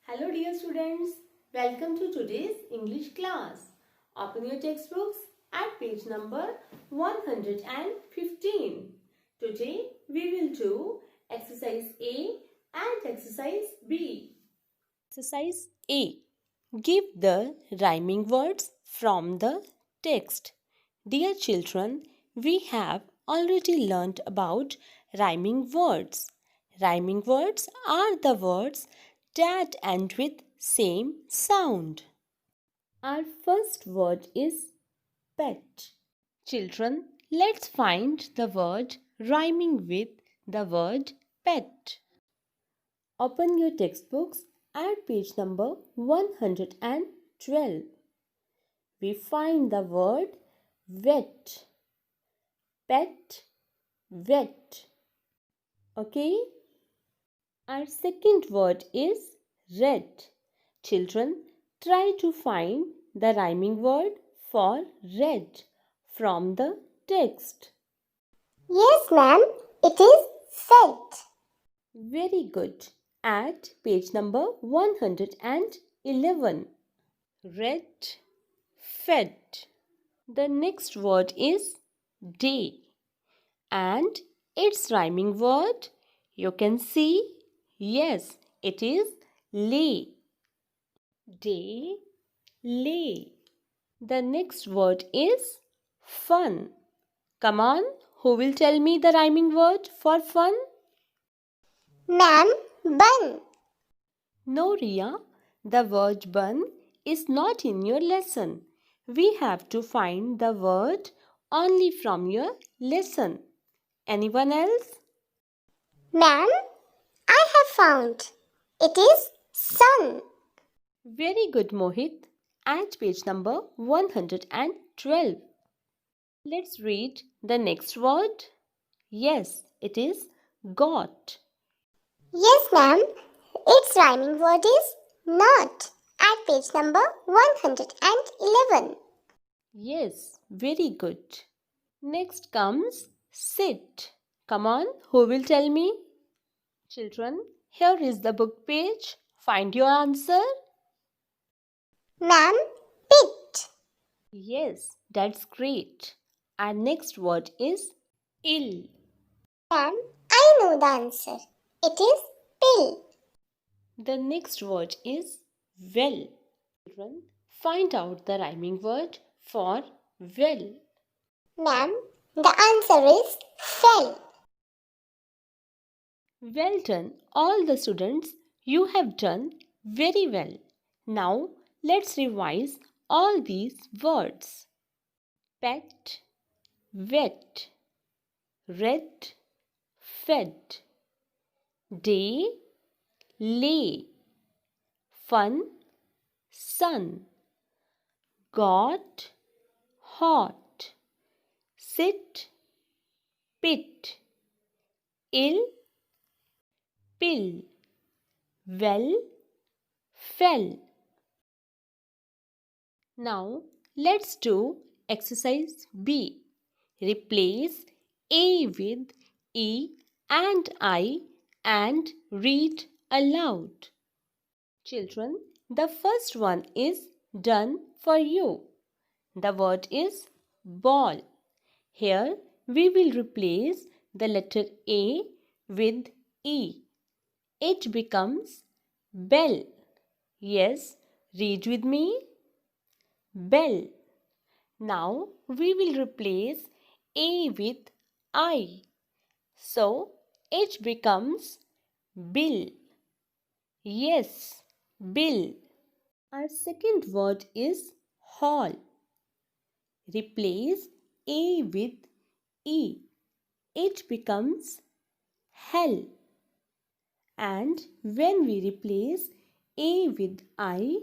Hello dear students, welcome to today's English class. Open your textbooks at page number 115. Today we will do exercise A and exercise B. Exercise A. Give the rhyming words from the text. Dear children, we have already learnt about rhyming words. Rhyming words are the words that end with same sound. Our first word is pet. Children, let's find the word rhyming with the word pet. Open your textbooks at page number 112. We find the word wet. Pet, wet. Okay? Our second word is red. Children, try to find the rhyming word for red from the text. Yes, ma'am. It is fed. Very good. At page number 111. Red, fed. The next word is day. And its rhyming word, you can see, yes, it is lay. Day, lay. The next word is fun. Come on, who will tell me the rhyming word for fun? Ma'am, bun. No, Ria, the word bun is not in your lesson. We have to find the word only from your lesson. Anyone else? Ma'am, I have found. It is sun. Very good, Mohit. At page number 112. Let's read the next word. Yes, it is got. Yes, ma'am. Its rhyming word is not. At page number 111. Yes, very good. Next comes sit. Come on, who will tell me? Children, here is the book page. Find your answer. Ma'am, pit. Yes, that's great. Our next word is ill. Ma'am, I know the answer. It is pill. The next word is well. Children, find out the rhyming word for well. Ma'am, the answer is fell. Well done, all the students. You have done very well. Now, let's revise all these words. Pet, wet, red, fed, day, lay, fun, sun, got, hot, sit, pit, ill, pill, well, fell. Now let's do exercise B. Replace A with E and I and read aloud. Children, the first one is done for you. The word is ball. Here we will replace the letter A with E. It becomes bell. Yes, read with me. Bell. Now we will replace A with I. So it becomes bill. Yes, bill. Our second word is hall. Replace A with E. It becomes hell. And when we replace A with I,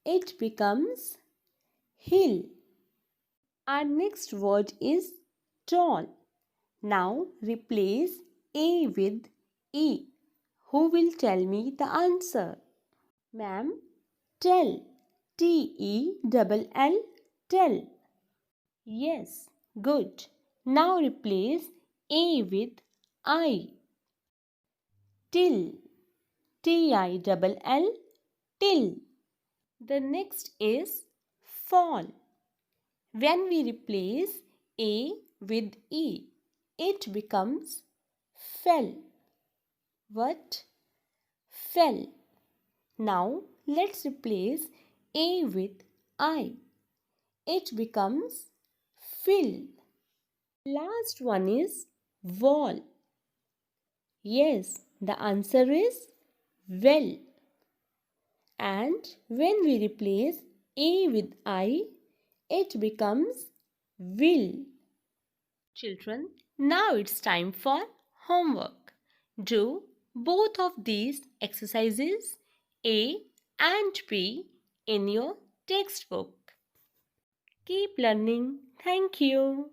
it becomes hill. Our next word is tall. Now replace A with E. Who will tell me the answer? Ma'am, tell. Tell. Tell. Yes, good. Now replace A with I. Till. Till. till. The next is fall. When we replace A with E, it becomes fell. What? Fell. Now let's replace A with I. It becomes fill. Last one is wall. Yes, the answer is well. And when we replace A with I, it becomes will. Children, now it's time for homework. Do both of these exercises, A and B, in your textbook. Keep learning. Thank you.